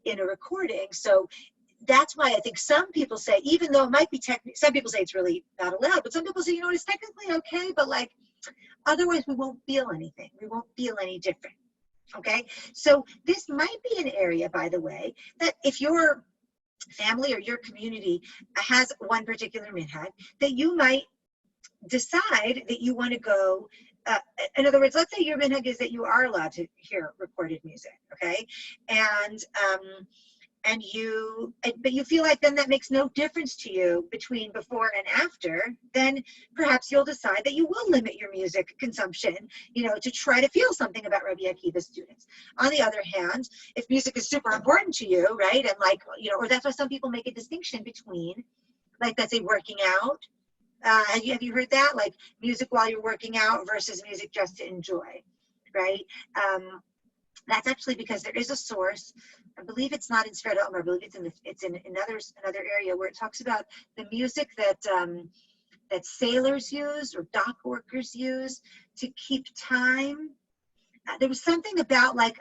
in a recording. So that's why I think some people say, even though it might be some people say it's really not allowed, but some people say, it's technically okay, but like, otherwise we won't feel anything. We won't feel any different. Okay. So this might be an area, by the way, that if your family or your community has one particular minhag, that you might decide that you want to go. In other words, let's say your minhag is that you are allowed to hear recorded music. Okay. But you feel like then that makes no difference to you between before and after, then perhaps you'll decide that you will limit your music consumption, to try to feel something about Rabbi Akiva's students. On the other hand, if music is super important to you, right, and like, or that's why some people make a distinction between, like, let's say working out. Have you heard that? Like music while you're working out versus music just to enjoy, right? That's actually because there is a source. I believe it's not in Sfera Omer. I believe it's in another area where it talks about the music that sailors use or dock workers use to keep time. There was something about like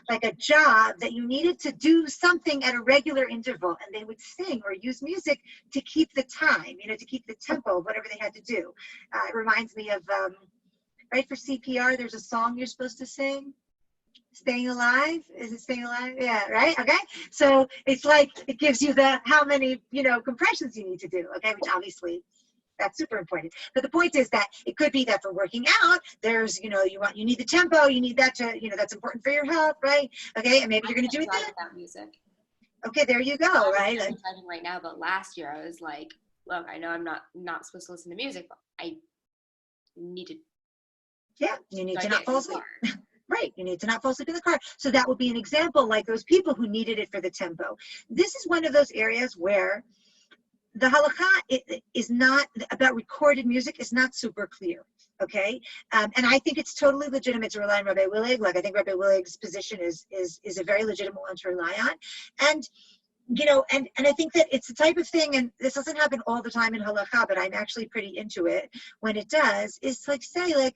a job that you needed to do something at a regular interval, and they would sing or use music to keep the time, to keep the tempo of whatever they had to do. It reminds me of right, for CPR, there's a song you're supposed to sing. Staying alive? Is it staying alive? Yeah, right? Okay. So it's like it gives you how many, compressions you need to do, okay, which obviously that's super important. But the point is that it could be that for working out, there's, you need the tempo, you need that to, that's important for your health, right? Okay, and maybe you're gonna do it then. Without music. Okay, there you go, right? I'm driving right now, but last year I was like, look, I know I'm not supposed to listen to music, but I need to. Yeah, you need to not fall asleep. Right, you need to not fall asleep in the car. So that would be an example, like those people who needed it for the tempo. This is one of those areas where the halakha is not about recorded music, is not super clear, okay? And I think it's totally legitimate to rely on Rabbi Willig. Like, I think Rabbi Willig's position is a very legitimate one to rely on. And and I think that it's the type of thing, and this doesn't happen all the time in halakha, but I'm actually pretty into it when it does, is like, say, like,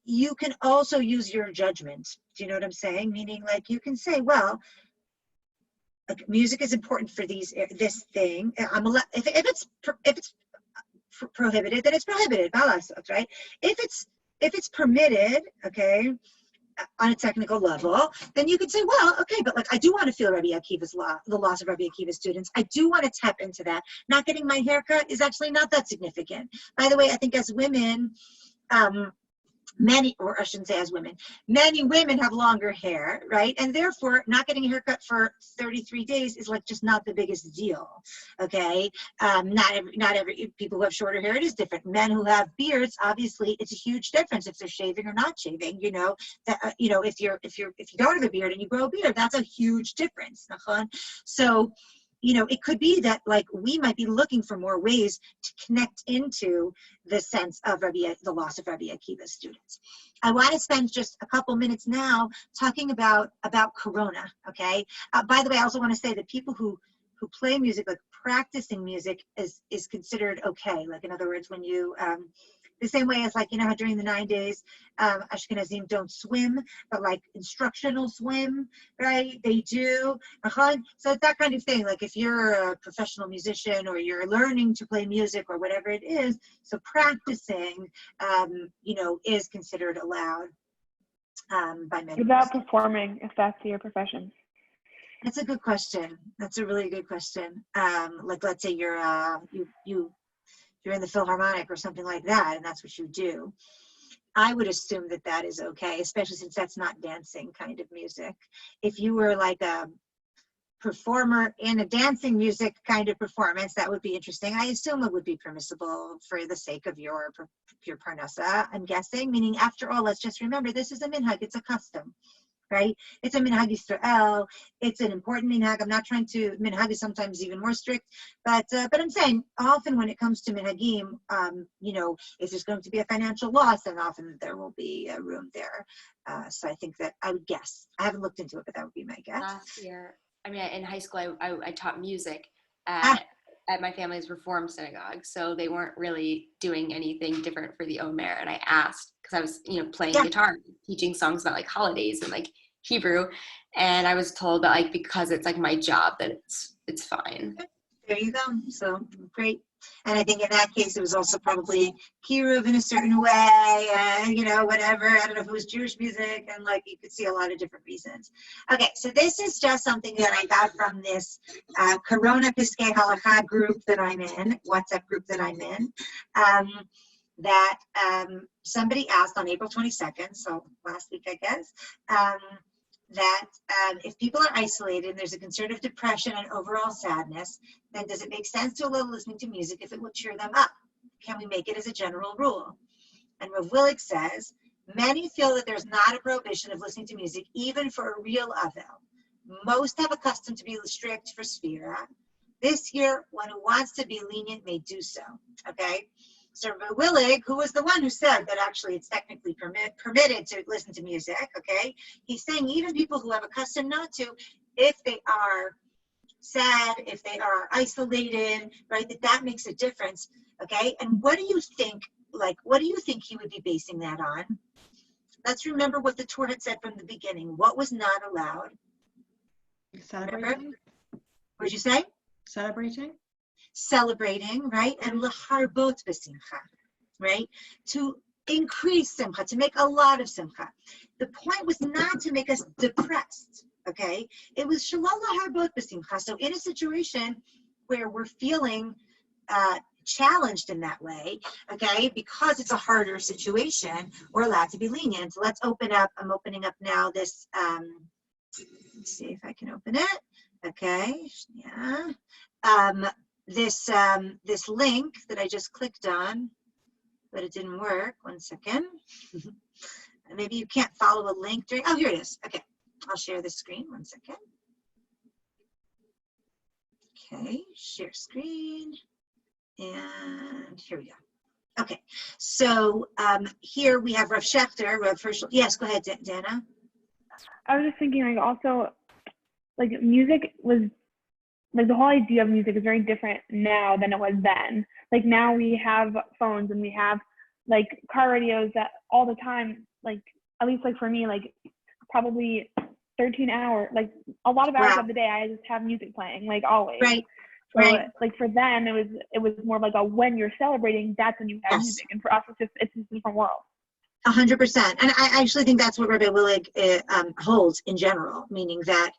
you can also use your judgment. Do you know what I'm saying? Meaning, like, you can say, well, like, music is important for this thing. If it's prohibited, then it's prohibited. Right? If it's permitted, okay, on a technical level, then you could say, well, okay, but like, I do want to feel Rabbi Akiva's the loss of Rabbi Akiva's students. I do want to tap into that. Not getting my hair cut is actually not that significant. By the way, I think as women, many women have longer hair, right? And therefore, not getting a haircut for 33 days is like just not the biggest deal, okay? Not every people who have shorter hair, it is different. Men who have beards, obviously, it's a huge difference if they're shaving or not shaving. If you don't have a beard and you grow a beard, that's a huge difference. So, it could be that like we might be looking for more ways to connect into the sense of the loss of Rabbi Akiva's students. I want to spend just a couple minutes now talking about Corona, okay? By the way, I also want to say that people who play music, like practicing music is considered okay. Like in other words, when you, the same way as like, how during the 9 days, Ashkenazim don't swim, but like instructional swim, right? They do. So it's that kind of thing. Like if you're a professional musician or you're learning to play music or whatever it is, so practicing, is considered allowed by many. What about performing, if that's your profession? That's a good question. That's a really good question. Like let's say you're in the Philharmonic or something like that, and that's what you do. I would assume that is okay, especially since that's not dancing kind of music. If you were like a performer in a dancing music kind of performance, that would be interesting. I assume it would be permissible for the sake of your parnasa, I'm guessing, meaning after all, let's just remember, this is a minhag, it's a custom. Right? It's a minhag Yisrael. It's an important minhag. I'm not trying to, minhag is sometimes even more strict, but I'm saying often when it comes to minhagim, if there's going to be a financial loss, then often there will be a room there. So I think that I would guess. I haven't looked into it, but that would be my guess. Last year, in high school, I taught music at my family's Reform synagogue, so they weren't really doing anything different for the Omer. And I asked because I was, playing guitar, teaching songs about like holidays and like Hebrew, and I was told that like because it's like my job that it's fine. There you go. So great. And I think in that case it was also probably kiruv in a certain way, and whatever. I don't know if it was Jewish music, and like you could see a lot of different reasons. Okay, so this is just something that I got from this Corona Piskei Halacha group that I'm in, WhatsApp group that I'm in. That somebody asked on April 22nd, so last week I guess, that if people are isolated and there's a concern of depression and overall sadness, then does it make sense to allow listening to music if it will cheer them up? Can we make it as a general rule? And Rav Willig says, many feel that there's not a prohibition of listening to music even for a real avel. Most have accustomed to be strict for Sphira. This year, one who wants to be lenient may do so, okay? So Rav Willig, who was the one who said that actually it's technically permitted to listen to music, okay? He's saying even people who have accustomed not to, if they are sad, if they are isolated, right, that makes a difference, okay? And what do you think he would be basing that on? Let's remember what the Torah had said from the beginning. What was not allowed? Celebrating. What did you say? Celebrating, right? And l'harbot b'simcha, right? To increase simcha, to make a lot of simcha. The point was not to make us depressed, okay? It was shalom l'harbot b'simcha. So in a situation where we're feeling challenged in that way, okay, because it's a harder situation, we're allowed to be lenient. So let's open up, I'm opening up now this, let's see if I can open it, okay, yeah. This link that I just clicked on, but it didn't work. 1 second. Maybe you can't follow a link during, oh, here it is. Okay, I'll share the screen. 1 second. Okay, share screen. And here we go. Okay, so here we have Rav Schechter, Rav Herschel. Yes, go ahead, Dana. I was just thinking, like, also, like, music was, like, the whole idea of music is very different now than it was then. Like, now we have phones and we have, like, car radios that all the time, like, at least, like, for me, like, probably 13 hours, like, a lot of hours of the day, I just have music playing, like, always. Right. So, right. like, for them, it was more like a when you're celebrating, that's when you have music. And for us, it's just a different world. 100%. And I actually think that's what Rabbi Willig holds in general, meaning that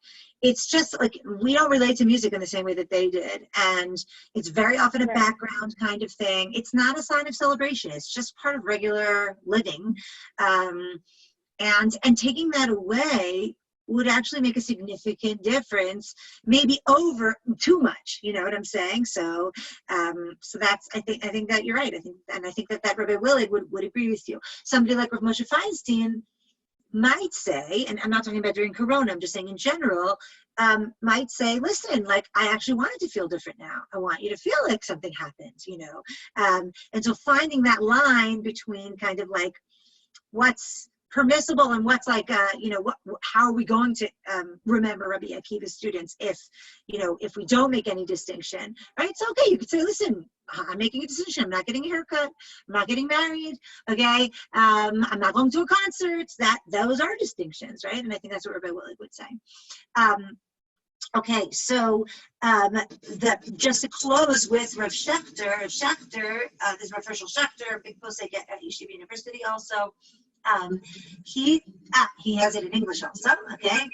it's just like we don't relate to music in the same way that they did. And it's very often a background kind of thing. It's not a sign of celebration. It's just part of regular living. And taking that away would actually make a significant difference, maybe over too much, you know what I'm saying? So so that's, I think that you're right. I think that Rabbi Willig would agree with you. Somebody like Rav Moshe Feinstein might say, and I'm not talking about during Corona, I'm just saying in general, might say, listen, like, I actually wanted to feel different now. I want you to feel like something happens, you know? And so finding that line between kind of like what's permissible and what's like, you know, how are we going to remember Rabbi Akiva's students if, you know, if we don't make any distinction, right? It's okay. You could say, listen, I'm making a decision. I'm not getting a haircut. I'm not getting married. Okay. I'm not going to a concert. Those are distinctions, right? And I think that's what Rabbi Willig would say. Okay, so just to close with Rav Schechter, this is Rav Hershel Schechter, big posek at Yeshiva University also. He has it in English also, okay?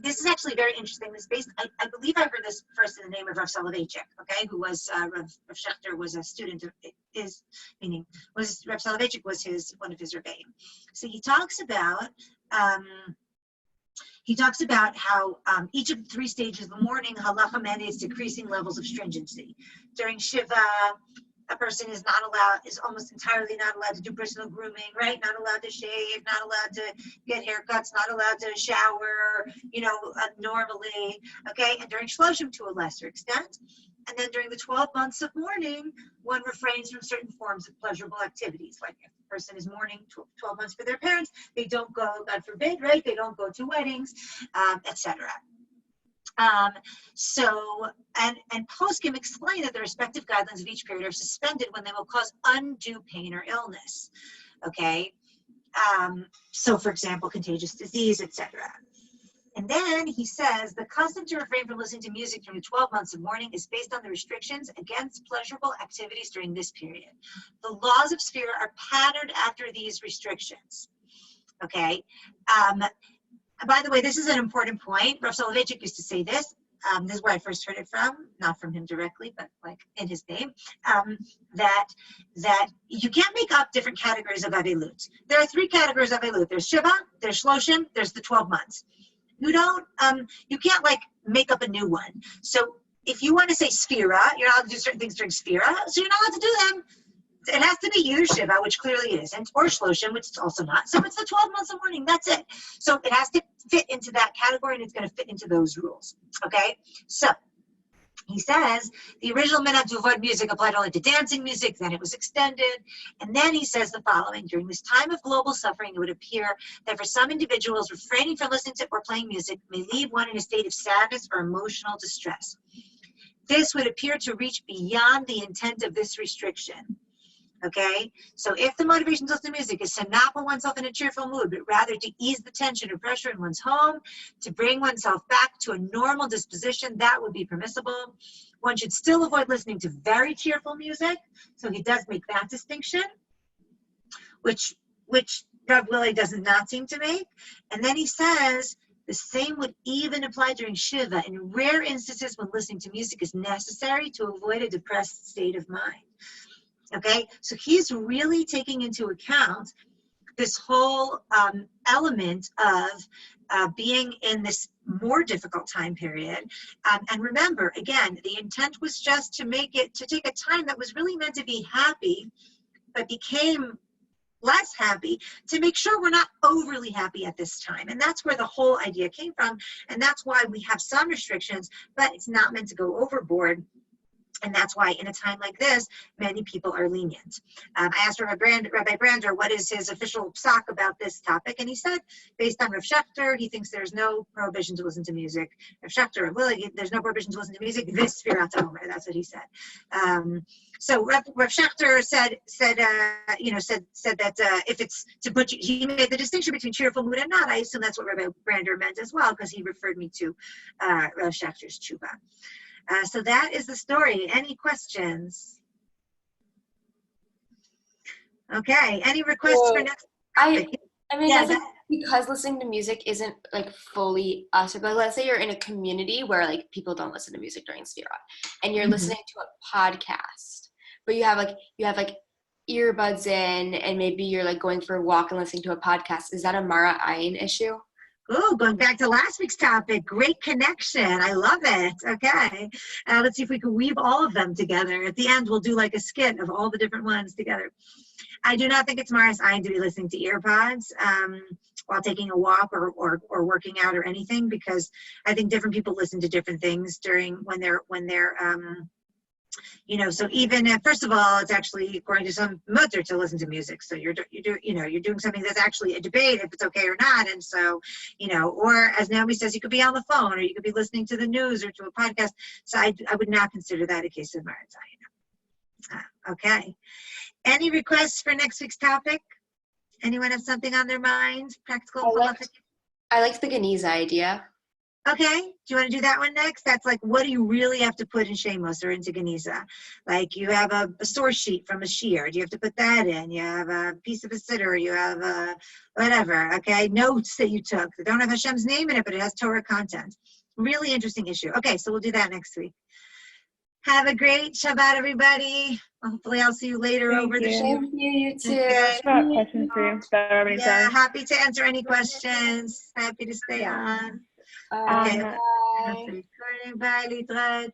This is actually very interesting. This based, I believe I heard this first in the name of Rav Soloveitchik, okay, who was, Rav Schechter was a student of his, meaning, Rav Soloveitchik was one of his rebbeim. So he talks about how each of the 3 stages of the morning, halacha mandates decreasing levels of stringency. During Shiva, a person is almost entirely not allowed to do personal grooming, right? Not allowed to shave, not allowed to get haircuts, not allowed to shower, you know, normally, okay? And during Shloshim to a lesser extent. And then during the 12 months of mourning, one refrains from certain forms of pleasurable activities. Like if a person is mourning 12 months for their parents, they don't go, God forbid, right? They don't go to weddings, etc. And poskim explain that the respective guidelines of each period are suspended when they will cause undue pain or illness. Okay. So for example, contagious disease, etc. And then he says, the custom to refrain from listening to music during the 12 months of mourning is based on the restrictions against pleasurable activities during this period. The laws of Sphira are patterned after these restrictions. Okay. By the way, this is an important point. Rav Soloveitchik used to say this. This is where I first heard it from, not from him directly, but like in his name, that you can't make up different categories of Avelut. There are 3 categories of Avelut. There's Shiva, there's Shloshim, there's the 12 months. You can't like make up a new one. So if you want to say Sphira, you're not allowed to do certain things during Sphira, so you're not allowed to do them. It has to be either Shiva, which clearly it isn't, or Shloshim, which it's also not. So it's the 12 months of mourning, that's it. So it has to fit into that category, and it's going to fit into those rules, okay? So he says the original minhag to avoid music applied only to dancing music, then it was extended. And then he says the following: during this time of global suffering, it would appear that for some individuals, refraining from listening to or playing music may leave one in a state of sadness or emotional distress. This would appear to reach beyond the intent of this restriction. Okay, so if the motivation to listen to music is to not put oneself in a cheerful mood, but rather to ease the tension or pressure in one's home, to bring oneself back to a normal disposition, that would be permissible. One should still avoid listening to very cheerful music. So he does make that distinction, which Rav Willig does not seem to make. And then he says the same would even apply during Shiva. In rare instances when listening to music is necessary to avoid a depressed state of mind. Okay, so he's really taking into account this whole element of being in this more difficult time period. And remember, again, the intent was just to take a time that was really meant to be happy, but became less happy, to make sure we're not overly happy at this time. And that's where the whole idea came from. And that's why we have some restrictions, but it's not meant to go overboard. And that's why in a time like this, many people are lenient. I asked Rabbi Brander what is his official psak about this topic, and he said, based on Rav Schechter, he thinks there's no prohibition to listen to music. Rav Schechter, there's no prohibition to listen to music. This Sfirat HaOmer, that's what he said. So Rav Schechter said that if it's to put, he made the distinction between cheerful mood and not. I assume that's what Rabbi Brander meant as well, because he referred me to Rav Schechter's tshuva. So that is the story. Any questions? Okay. Any requests for next topic? I mean, because listening to music isn't like fully us, but let's say you're in a community where like people don't listen to music during Sphira, and you're listening to a podcast, but you have earbuds in, and maybe you're like going for a walk and listening to a podcast. Is that a Mara Ayin issue? Oh, going back to last week's topic, great connection. I love it. Okay. Let's see if we can weave all of them together. At the end, we'll do like a skit of all the different ones together. I do not think it's Maris Ayin to be listening to earpods. while taking a walk or working out or anything, because I think different people listen to different things during when they're so even if, first of all, it's actually according to some mutter to listen to music. So you're doing something that's actually a debate if it's okay or not. And so, or as Naomi says, you could be on the phone or you could be listening to the news or to a podcast. So I would not consider that a case of maritza. Okay. Any requests for next week's topic? Anyone have something on their mind? Practical halachic? I liked the Geniza idea. Okay, do you want to do that one next? That's like, what do you really have to put in Shemos or into Geniza? Like you have a source sheet from a shiur. Do you have to put that in? You have a piece of a siddur. You have a whatever, okay? Notes that you took. They don't have Hashem's name in it, but it has Torah content. Really interesting issue. Okay, so we'll do that next week. Have a great Shabbat, everybody. Hopefully I'll see you later over the shiur. Thank you, you too. Okay. Got questions for you. Yeah, happy to answer any questions. Happy to stay on. Bye. Okay. Bye, Litrat.